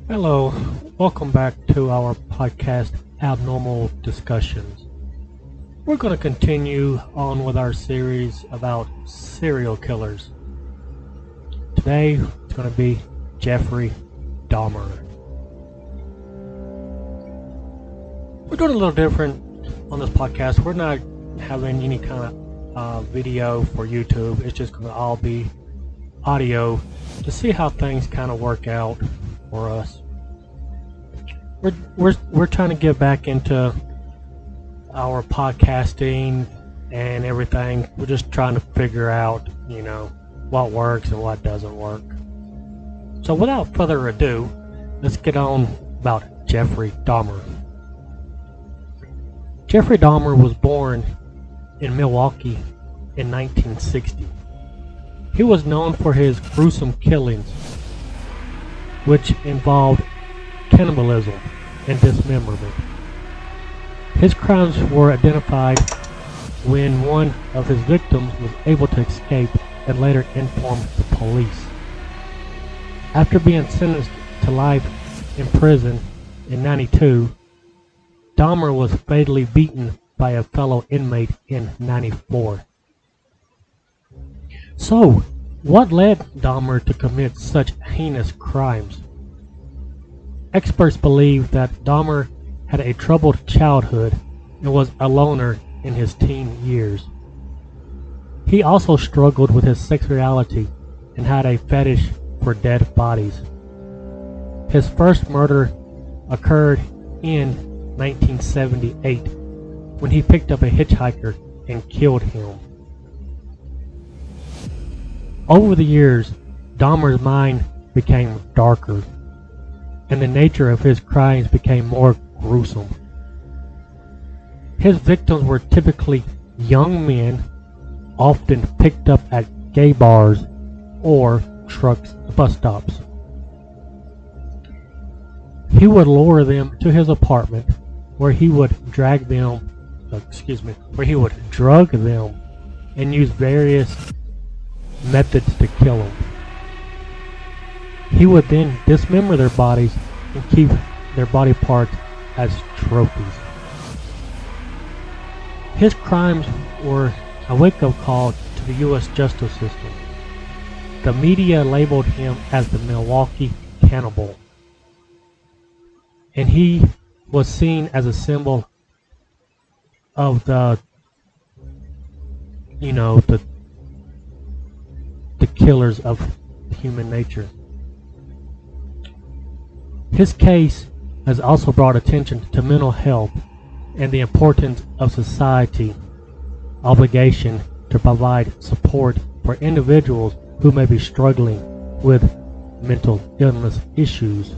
Hello, welcome back to our podcast, Abnormal Discussions. We're going to continue on with our series about serial killers. Today, it's going to be Jeffrey Dahmer. We're doing a little different on this podcast. We're not having any kind of video for YouTube. It's just going to all be audio to see how things kind of work out for us. We're trying to get back into our podcasting and everything. We're just trying to figure out, what works and what doesn't work. So without further ado, let's get on about Jeffrey Dahmer. Jeffrey Dahmer was born in Milwaukee in 1960. He was known for his gruesome killings, which involved cannibalism and dismemberment. His crimes were identified when one of his victims was able to escape and later informed the police. After being sentenced to life in prison in 1992, Dahmer was fatally beaten by a fellow inmate in 1994. So, what led Dahmer to commit such heinous crimes? Experts believe that Dahmer had a troubled childhood and was a loner in his teen years. He also struggled with his sexuality and had a fetish for dead bodies. His first murder occurred in 1978 when he picked up a hitchhiker and killed him. Over the years, Dahmer's mind became darker, and the nature of his crimes became more gruesome. His victims were typically young men, often picked up at gay bars or bus stops. He would lure them to his apartment, where he would drug them and use various methods to kill them. He would then dismember their bodies and keep their body parts as trophies. His crimes were a wake-up call to the U.S. justice system. The media labeled him as the Milwaukee Cannibal, and he was seen as a symbol of the killers of human nature. His case has also brought attention to mental health and the importance of society obligation to provide support for individuals who may be struggling with mental illness issues.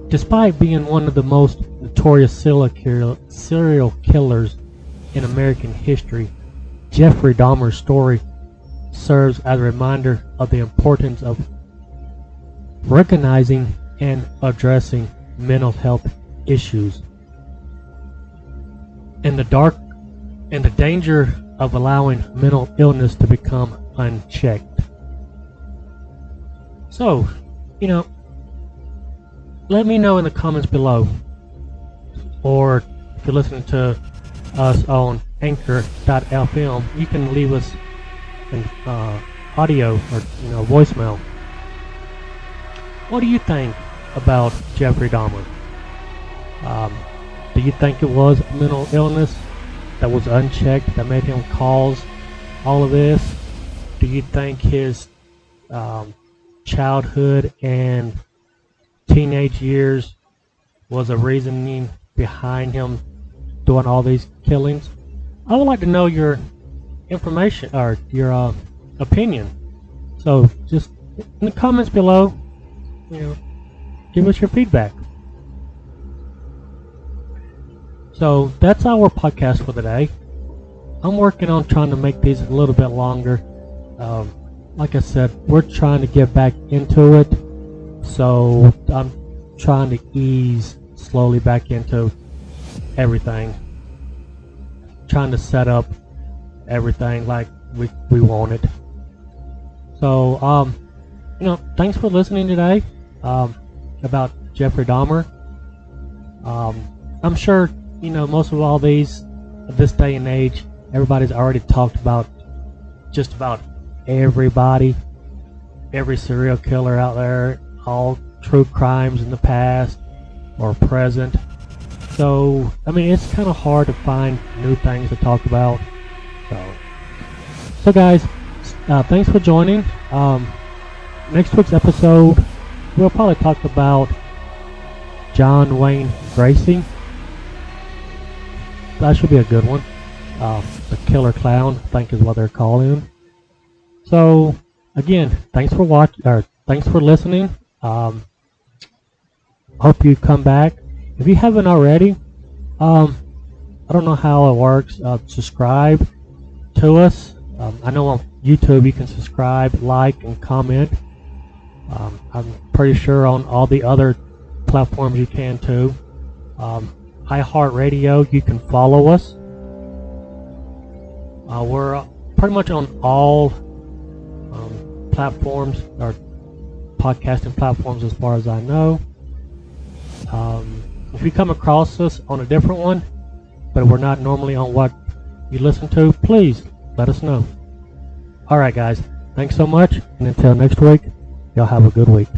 Despite being one of the most notorious serial killers in American history, Jeffrey Dahmer's story serves as a reminder of the importance of recognizing and addressing mental health issues and the danger of allowing mental illness to become unchecked. So, let me know in the comments below, or if you're listening to us on anchor.fm, you can leave us an audio or voicemail. What do you think about Jeffrey Dahmer? Do you think it was mental illness that was unchecked that made him cause all of this? Do you think his childhood and teenage years was a reasoning behind him doing all these killings? I would like to know your information or your opinion. So just in the comments below, give us your feedback. So that's our podcast for today. I'm working on trying to make these a little bit longer. Like I said, we're trying to get back into it, so I'm trying to ease slowly back into everything, trying to set up everything like we want it. So thanks for listening today. about Jeffrey Dahmer. I'm sure most of all these at this day and age, everybody's already talked about just about everybody, every serial killer out there, all true crimes in the past or present. So I mean, it's kind of hard to find new things to talk about. So guys, thanks for joining. Next week's episode, we'll probably talk about John Wayne Gacy. That should be a good one. The Killer Clown, I think is what they're calling him. So again, thanks for listening. Hope you come back. If you haven't already, I don't know how it works. Subscribe to us. I know on YouTube you can subscribe, like, and comment. I'm pretty sure on all the other platforms you can too. iHeartRadio, you can follow us. We're pretty much on all platforms, or podcasting platforms as far as I know. If you come across us on a different one, but we're not normally on what you listen to, please let us know. Alright guys, thanks so much, and until next week, y'all have a good week.